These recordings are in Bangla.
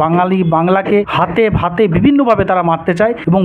বাঙালি বাংলাকে হাতে ভাতে বিভিন্নভাবে তারা মারতে চায় এবং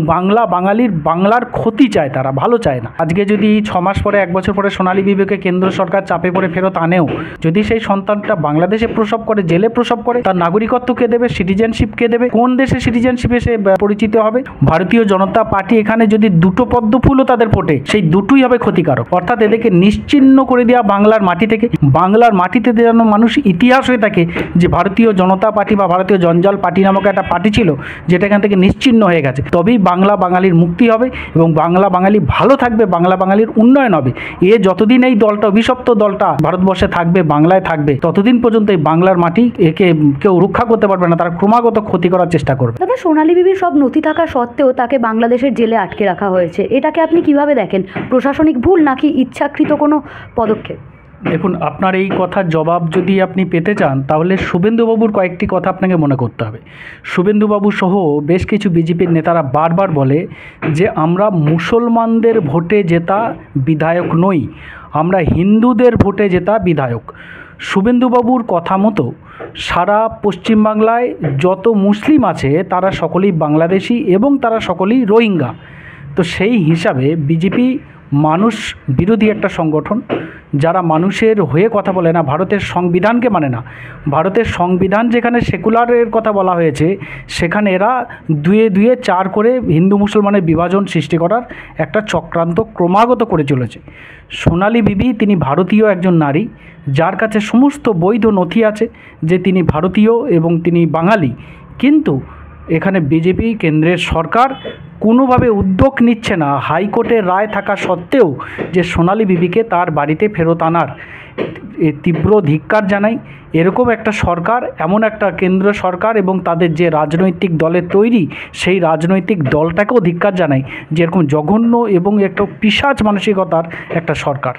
বাংলার ক্ষতি চায়, তারা ভালো চায় না। আজকে যদি 6 মাস পরে 1 বছর পরে সোনালী বিবিকে কেন্দ্র সরকার চাপে পড়ে ফেরত আনেও, যদি সেই সন্তানটা বাংলাদেশে প্রসব করে, জেলে প্রসব করে, তার নাগরিকত্ব কে দেবে, সিটিজেনশিপ কে দেবে, কোন দেশে সিটিজেনশিপে সে পরিচিত হবে? ভারতীয় জনতা পার্টি এখানে যদি দুটো পদ্ম ফুলও তাদের ফোটে, সেই দুটোই হবে ক্ষতিকারক। অর্থাৎ এদেরকে নিশ্চিহ্ন করে দেওয়া বাংলার মাটি থেকে। বাংলার মাটিতে যেন মানুষ ইতিহাস হয়ে থাকে যে ভারতীয় জনতা পার্টি বা ভারতীয় জঞ্জাল পার্টি নামক একটা পার্টি ছিল, যেটা এখান থেকে নিশ্চিহ্ন হয়ে গেছে। তবেই বাংলা বাঙালির মুক্তি হবে এবং বাংলা বাঙালি ভালো থাকবে, বাংলা বাঙালির উন্নয়ন হবে। যতদিন এই দলটা, অভিশপ্ত দলটা ভারতবর্ষে থাকবে, বাংলায় থাকবে, ততদিন পর্যন্ত এই বাংলার মাটি একে কেউ রক্ষা করতে পারবে না। তারা ক্রমাগত ক্ষতি করার চেষ্টা করবে। দাদা, সোনালী বিবির সব নথি থাকা সত্ত্বেও তাকে বাংলাদেশের জেলে আটকে রাখা হয়েছে, এটাকে আপনি কিভাবে দেখেন? প্রশাসনিক ভুল নাকি ইচ্ছাকৃত কোনো পদক্ষেপ? দেখুন, আপনার এই কথার জবাব যদি আপনি পেতে চান, তাহলে শুভেন্দুবাবুর কয়েকটি কথা আপনাকে মনে করতে হবে। শুভেন্দুবাবু সহ বেশ কিছু বিজেপির নেতারা বারবার বলে যে আমরা মুসলমানদের ভোটে জেতা বিধায়ক নই, আমরা হিন্দুদের ভোটে জেতা বিধায়ক। শুভেন্দুবাবুর কথা মতো সারা পশ্চিমবাংলায় যত মুসলিম আছে তারা সকলেই বাংলাদেশি এবং তারা সকলেই রোহিঙ্গা। তো সেই হিসাবে বিজেপি মানুষ বিরোধী একটা সংগঠন, যারা মানুষের হয়ে কথা বলে না, ভারতের সংবিধানকে মানে না। ভারতের সংবিধান যেখানে সেকুলারের কথা বলা হয়েছে, সেখানে এরা দুয়ে দুয়ে 4 করে হিন্দু মুসলমানের বিভাজন সৃষ্টি করার একটা চক্রান্ত ক্রমাগত করে চলেছে। সোনালী বিবি তিনি ভারতীয় একজন নারী, যার কাছে সমস্ত বৈধ নথি আছে যে তিনি ভারতীয় এবং তিনি বাঙালি। কিন্তু এখানে বিজেপি কেন্দ্রের সরকার কোনোভাবে উদ্যোগ নিচ্ছে না, হাইকোর্টের রায় থাকা সত্ত্বেও, যে সোনালী বিবিকে তার বাড়িতে ফেরত আনার। তীব্র ধিক্কার জানাই। এরকম একটা সরকার, এমন একটা কেন্দ্র সরকার এবং তাদের যে রাজনৈতিক দলের তৈরি, সেই রাজনৈতিক দলটাকেও ধিক্কার জানাই যে এরকম জঘন্য এবং একটা পিশাচ মানসিকতার একটা সরকার।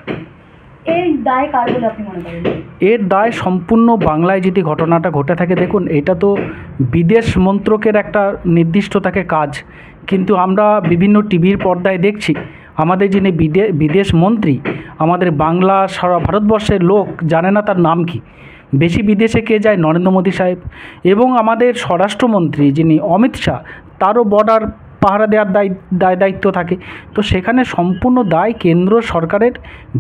এর দায় কার বলে আপনি মনে করেন? এর দায় সম্পূর্ণ বাংলায় যদি ঘটনাটা ঘটে থাকে, দেখুন এটা তো বিদেশ মন্ত্রকের একটা নির্দিষ্ট থাকে কাজ, কিন্তু আমরা বিভিন্ন টিভির পর্দায় দেখছি আমাদের যিনি বিদেশ মন্ত্রী, আমাদের বাংলা সারা ভারতবর্ষের লোক জানে না তার নাম কি। বেশি বিদেশে কে যায়? নরেন্দ্র মোদী সাহেব। এবং আমাদের স্বরাষ্ট্রমন্ত্রী যিনি অমিত শাহ, তারও বর্ডার পাহারা দেওয়ার দায়িত্ব থাকে। তো সেখানে সম্পূর্ণ দায় কেন্দ্র সরকারের,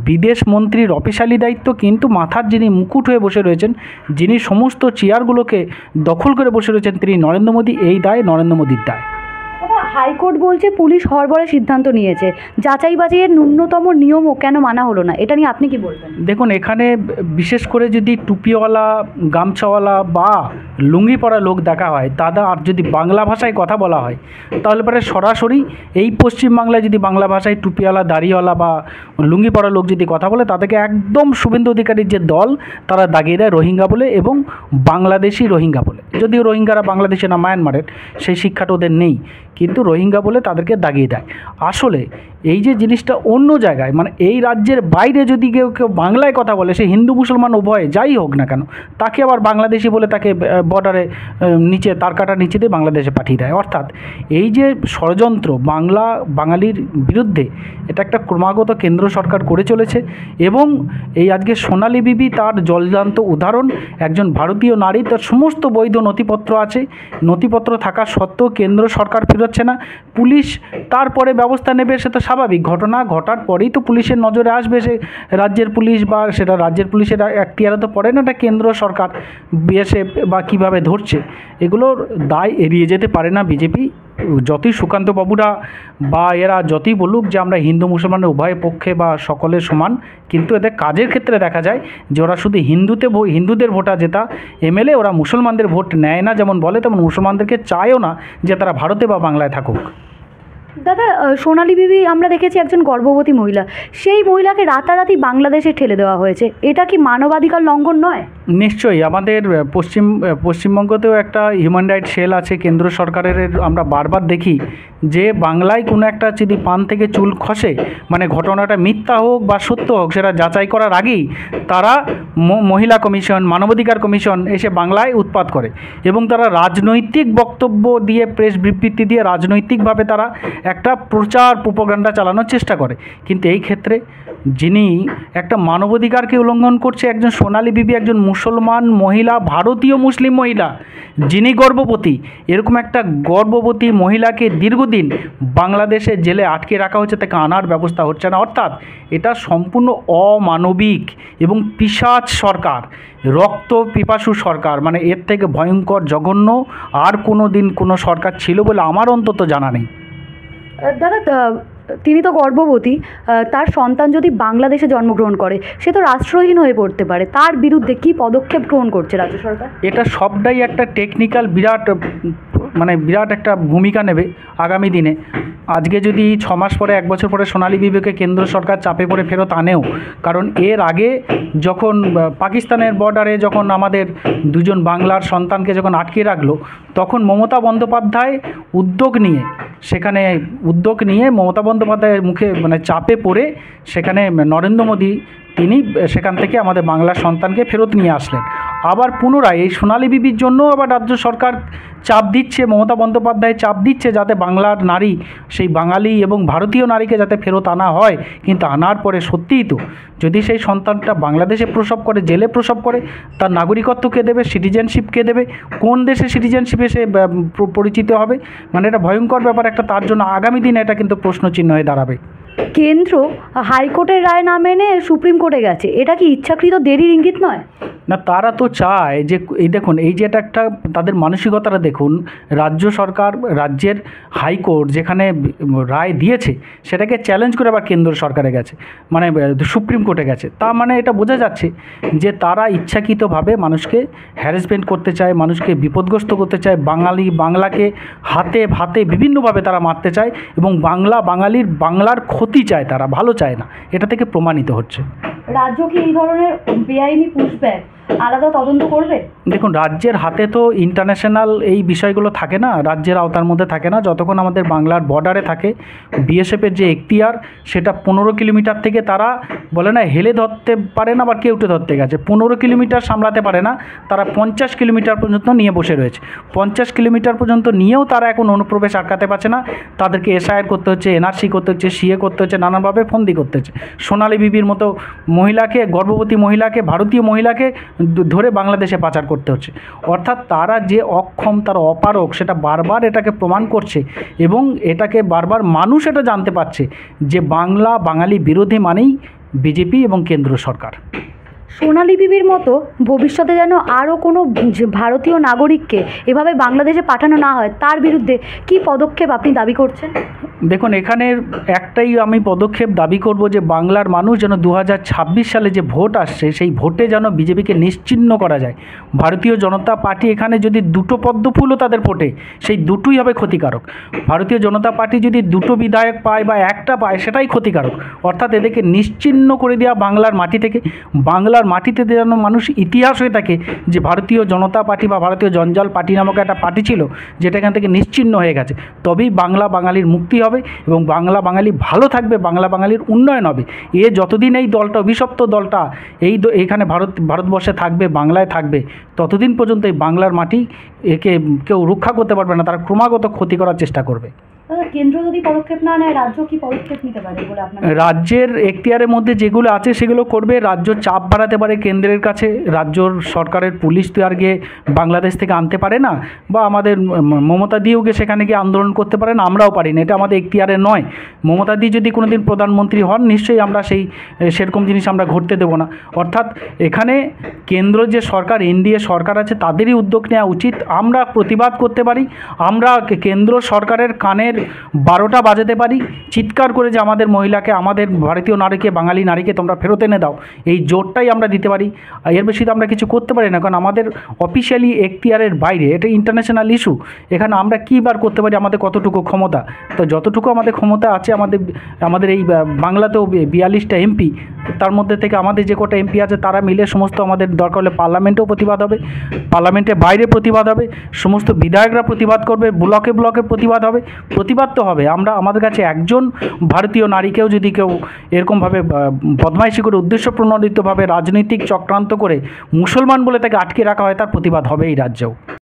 বিদেশ মন্ত্রীর অফিসিয়ালি দায়িত্ব, কিন্তু মাথার যিনি মুকুট হয়ে বসে রয়েছেন, যিনি সমস্ত চেয়ারগুলোকে দখল করে বসে রয়েছেন, তিনি নরেন্দ্র মোদী। এই দায় নরেন্দ্র মোদীর দায়। হাইকোর্ট বলছে পুলিশ হড়বড়ে সিদ্ধান্ত নিয়েছে, যাচাই বাছাইয়ের ন্যূনতম নিয়মও কেন মানা হলো না? এটা নিয়ে আপনি কি বলবেন? দেখুন, এখানে বিশেষ করে যদি টুপিওয়ালা, গামছাওয়ালা বা লুঙ্গি পরা লোক দেখা হয়, তারা আর যদি বাংলা ভাষায় কথা বলা হয়, তাহলে পরে সরাসরি এই পশ্চিমবাংলায় যদি বাংলা ভাষায় টুপিওয়ালা, দাড়িওয়ালা বা লুঙ্গি পরা লোক যদি কথা বলে, তাদেরকে একদম শুভেন্দু অধিকারীর যে দল, তারা দাগিয়ে দেয় রোহিঙ্গা বলে এবং বাংলাদেশি রোহিঙ্গা বলে। যদিও রোহিঙ্গারা বাংলাদেশে না, মায়ানমারের, সেই শিক্ষাটা ওদের নেই, কিন্তু রোহিঙ্গা বলে তাদেরকে দাগিয়ে দেয়। আসলে এই যে জিনিসটা অন্য জায়গায়, মানে এই রাজ্যের বাইরে যদি কেউ বাংলায় কথা বলে, সে হিন্দু মুসলমান উভয় যাই হোক না কেন, তাকে আবার বাংলাদেশি বলে তাকে বর্ডারে নিচে, তার কাটার নিচে দিয়ে বাংলাদেশে পাঠিয়ে দেয়। অর্থাৎ এই যে ষড়যন্ত্র বাঙালির বিরুদ্ধে, এটা একটা ক্রমাগত কেন্দ্র সরকার করে চলেছে। এবং এই আজকে সোনালী বিবি তার জলজান্ত উদাহরণ। একজন ভারতীয় নারী, তার সমস্ত বৈধ নথিপত্র আছে, নথিপত্র থাকা সত্ত্বেও কেন্দ্র সরকার ফেরোচ্ছে না। পুলিশ তারপরে ব্যবস্থা নেবে, সে তো স্বাভাবিক। ঘটনা ঘটার পরেই তো পুলিশের নজরে আসবে, সে রাজ্যের পুলিশ, বা সেটা রাজ্যের পুলিশের এখতিয়ারে তো পড়ে না, এটা কেন্দ্র সরকার বিএসএফ বা কীভাবে ধরছে। এগুলোর দায় এড়িয়ে যেতে পারে না বিজেপি। যতই সুকান্ত বাবুরা বা এরা যতই বলুক যে আমরা হিন্দু মুসলমানের উভয় পক্ষে বা সকলের সমান, কিন্তু এদের কাজের ক্ষেত্রে দেখা যায় যে ওরা শুধু হিন্দুদের ভোটা জেতা এমএলএ, ওরা মুসলমানদের ভোট নেয় না। যেমন বলে তেমন মুসলমানদেরকে চায়ও না যে তারা ভারতে বা বাংলায় থাকুক। দাদা, সোনালী বিবি আমরা দেখেছি একজন গর্ভবতী মহিলা, সেই মহিলাকে রাতারাতি বাংলাদেশে ঠেলে দেওয়া হয়েছে, এটা কি মানবাধিকার লঙ্ঘন নয়? নিশ্চয়ই। আমাদের পশ্চিমবঙ্গতেও একটা হিউম্যান রাইট সেল আছে কেন্দ্র সরকারের। আমরা বারবার দেখি যে বাংলায় কোনো একটা যদি পান থেকে চুল খসে, মানে ঘটনাটা মিথ্যা হোক বা সত্য হোক, সেটা যাচাই করার আগেই তারা মহিলা কমিশন, মানবাধিকার কমিশন এসে বাংলায় উৎপাত করে এবং তারা রাজনৈতিক বক্তব্য দিয়ে, প্রেস বিবৃতি দিয়ে রাজনৈতিকভাবে তারা একটা প্রচার প্রোপাগান্ডা চালানোর চেষ্টা করে। কিন্তু এই ক্ষেত্রে যিনি একটা মানবাধিকারকে উল্লঙ্ঘন করছে, একজন সোনালী বিবি, একজন মুসলমান মহিলা, ভারতীয় মুসলিম মহিলা, যিনি গর্ভবতী, এরকম একটা গর্ভবতী মহিলাকে দীর্ঘদিন বাংলাদেশের জেলে আটকে রাখা হচ্ছে, তাকে আনার ব্যবস্থা হচ্ছে না। অর্থাৎ এটা সম্পূর্ণ অমানবিক এবং পিশাচ সরকার, রক্ত পিপাসু সরকার। মানে এর থেকে ভয়ঙ্কর জঘন্য আর কোনো দিন কোনো সরকার ছিল বলে আমার অন্তত জানা নেই। দাদা, তিনি তো গর্ভবতী, তার সন্তান যদি বাংলাদেশে জন্মগ্রহণ করে সে তো রাষ্ট্রহীন হয়ে পড়তে পারে, তার বিরুদ্ধে কী পদক্ষেপ গ্রহণ করছে রাজ্য সরকার? এটা সবটাই একটা টেকনিক্যাল বিরাট একটা ভূমিকা নেবে আগামী দিনে। আজকে যদি 6 মাস পরে 1 বছর পরে সোনালী বিবিকে কেন্দ্র সরকার চাপে পড়ে ফেরত আনেও, কারণ এর আগে যখন পাকিস্তানের বর্ডারে যখন আমাদের দুজন বাংলার সন্তানকে যখন আটকে রাখলো, তখন মমতা বন্দ্যোপাধ্যায় উদ্যোগ নিয়ে মমতা বন্দ্যোপাধ্যায়ের মুখে মানে চাপে পড়ে সেখানে নরেন্দ্র মোদী তিনি সেখান থেকে আমাদের বাংলার সন্তানকে ফেরত নিয়ে আসলেন। আবার পুনরায় এই সোনালী বিবির জন্য আবার রাজ্য সরকার চাপ দিচ্ছে, মমতা বন্দ্যোপাধ্যায় চাপ দিচ্ছে যাতে বাংলার নারী, সেই বাঙালি এবং ভারতীয় নারীকে যাতে ফেরত আনা হয়। কিন্তু আনার পরে সত্যিই তো যদি সেই সন্তানটা বাংলাদেশে প্রসব করে, জেলে প্রসব করে, তার নাগরিকত্ব কে দেবে, সিটিজেনশিপ কে দেবে, কোন দেশে সিটিজেনশিপে সে পরিচিত হবে? মানে এটা ভয়ঙ্কর ব্যাপার একটা। তার জন্য আগামী দিনে এটা কিন্তু প্রশ্নচিহ্ন হয়ে দাঁড়াবে। কেন্দ্র হাইকোর্টের রায় না মেনে সুপ্রিম কোর্টে গেছে, এটা কি ইচ্ছাকৃত দেরির ইঙ্গিত নয়? না, তারা তো চায় যে এই দেখুন, এই যে এটা একটা তাদের মানসিকতাটা দেখুন। রাজ্য সরকার, রাজ্যের হাইকোর্ট যেখানে রায় দিয়েছে সেটাকে চ্যালেঞ্জ করে আবার কেন্দ্র সরকারে গেছে, মানে সুপ্রিম কোর্টে গেছে। তা মানে এটা বোঝা যাচ্ছে যে তারা ইচ্ছাকৃতভাবে মানুষকে হ্যারাসমেন্ট করতে চায়, মানুষকে বিপদগ্রস্ত করতে চায়, বাংলাকে হাতে ভাতে বিভিন্নভাবে তারা মারতে চায় এবং বাংলার ক্ষতি চায়, তারা ভালো চায় না। এটা থেকে প্রমাণিত হচ্ছে। রাজ্য কি এই ধরনের বেআইনি পুশব্যাক আলাদা তদন্ত করবে? দেখুন, রাজ্যের হাতে তো ইন্টারন্যাশনাল এই বিষয়গুলো থাকে না, রাজ্যের আওতার মধ্যে থাকে না। যতক্ষণ আমাদের বাংলার বর্ডারে থাকে, বিএসএফের যে এখতিয়ার সেটা 15 কিলোমিটার থেকে তারা বলে না হেলে ধরতে পারে না বা কেউটে ধরতে গেছে, 15 কিলোমিটার সামলাতে পারে না, তারা 50 কিলোমিটার পর্যন্ত নিয়ে বসে রয়েছে। 50 কিলোমিটার পর্যন্ত নিয়েও তারা এখন অনুপ্রবেশ আটকাতে পারছে না। তাদেরকে এসআইআর করতে হচ্ছে, এনআরসি করতে হচ্ছে, সিএ করতে হচ্ছে, নানানভাবে ফন্দি করতে হচ্ছে। সোনালী বিবির মতো মহিলাকে, গর্ভবতী মহিলাকে, ভারতীয় মহিলাকে ধরে বাংলাদেশে পাচার করতে হচ্ছে। অর্থাৎ তারা যে অক্ষম, তারা অপারগ, সেটা বারবার এটাকে প্রমাণ করছে এবং এটাকে বারবার মানুষ এটা জানতে পারছে যে বাঙালি বিরোধী মানেই বিজেপি এবং কেন্দ্র সরকার। সোনালী বিবির মতো ভবিষ্যতে যেন আরও কোনো ভারতীয় নাগরিককে এভাবে বাংলাদেশে পাঠানো না হয়, তার বিরুদ্ধে কী পদক্ষেপ আপনি দাবি করছেন? দেখুন, এখানের একটাই আমি পদক্ষেপ দাবি করব যে বাংলার মানুষ যেন 2026 সালে যে ভোট আসছে সেই ভোটে যেন বিজেপিকে নিশ্চিহ্ন করা যায়। ভারতীয় জনতা পার্টি এখানে যদি 2টো পদ্ম ফুলও তাদের ভোটে, সেই দুটোই হবে ক্ষতিকারক। ভারতীয় জনতা পার্টি যদি 2টো বিধায়ক পায় বা একটা পায় সেটাই ক্ষতিকারক। অর্থাৎ এদেরকে নিশ্চিহ্ন করে দেওয়া বাংলার মাটি থেকে। বাংলার মাটিতে যেন মানুষ ইতিহাস হয়ে থাকে যে ভারতীয় জনতা পার্টি বা ভারতীয় জঞ্জাল পার্টি নামক একটা পার্টি ছিল যেটা এখান থেকে নিশ্চিহ্ন হয়ে গেছে। তবেই বাঙালির মুক্তি হবে এবং বাঙালি ভালো থাকবে, বাঙালির উন্নয়ন হবে। যতদিন এই দলটা, অভিশপ্ত দলটা এইখানে ভারতবর্ষে থাকবে, বাংলায় থাকবে, ততদিন পর্যন্ত এই বাংলার মাটি একে কেউ রক্ষা করতে পারবে না। তারা ক্রমাগত ক্ষতি করার চেষ্টা করবে। কেন্দ্র যদি পদক্ষেপ না নেয়, রাজ্য কি পদক্ষেপ নিতে পারে বলে আপনার? রাজ্যের এখতিয়ারের মধ্যে যেগুলো আছে সেগুলো করবে। রাজ্য চাপ বাড়াতে পারে কেন্দ্রের কাছে। রাজ্যর সরকারের পুলিশ তো আর গিয়ে বাংলাদেশ থেকে আনতে পারে না, বা আমাদের মমতা দিও গিয়ে সেখানে গিয়ে আন্দোলন করতে পারে না, আমরাও পারি না, এটা আমাদের এখতিয়ারে নয়। মমতা দি যদি কোনো দিন প্রধানমন্ত্রী হন, নিশ্চয়ই আমরা সেরকম জিনিস আমরা ঘটতে দেবো না। অর্থাৎ এখানে কেন্দ্র যে সরকার, এনডিএ সরকার আছে, তাদেরই উদ্যোগ নেওয়া উচিত। আমরা প্রতিবাদ করতে পারি, আমরা কেন্দ্র সরকারের কানের 12টা বাজাতে পারি, চিৎকার করে যে আমাদের মহিলাকে, আমাদের ভারতীয় নারীকে, বাঙালি নারীকে তোমরা ফেরত এনে দাও, এই জোরটাই আমরা দিতে পারি। এর বেশি তো আমরা কিছু করতে পারি না, কারণ আমাদের অফিসিয়ালি এখতিয়ারের বাইরে, এটা ইন্টারন্যাশনাল ইস্যু। এখানে আমরা কী বার করতে পারি, আমাদের কতটুকু ক্ষমতা? তো যতটুকু আমাদের ক্ষমতা আছে, আমাদের এই বাংলাতেও 42টা এমপি, তার মধ্যে থেকে আমাদের যে কটা এমপি আছে তারা মিলে সমস্ত আমাদের দরকার হলে পার্লামেন্টেও প্রতিবাদ হবে, পার্লামেন্টের বাইরে প্রতিবাদ হবে, সমস্ত বিধায়করা প্রতিবাদ করবে, ব্লকে প্রতিবাদ হবে। প্রতিবাদ তো হবে। আমাদের কাছে একজন ভারতীয় নারীকেও যদি কেউ এরকমভাবে বদমাইশি করে, উদ্দেশ্য প্রণোদিতভাবে রাজনৈতিক চক্রান্ত করে মুসলমান বলে তাকে আটকে রাখা হয়, তার প্রতিবাদ হবে এই রাজ্যেও।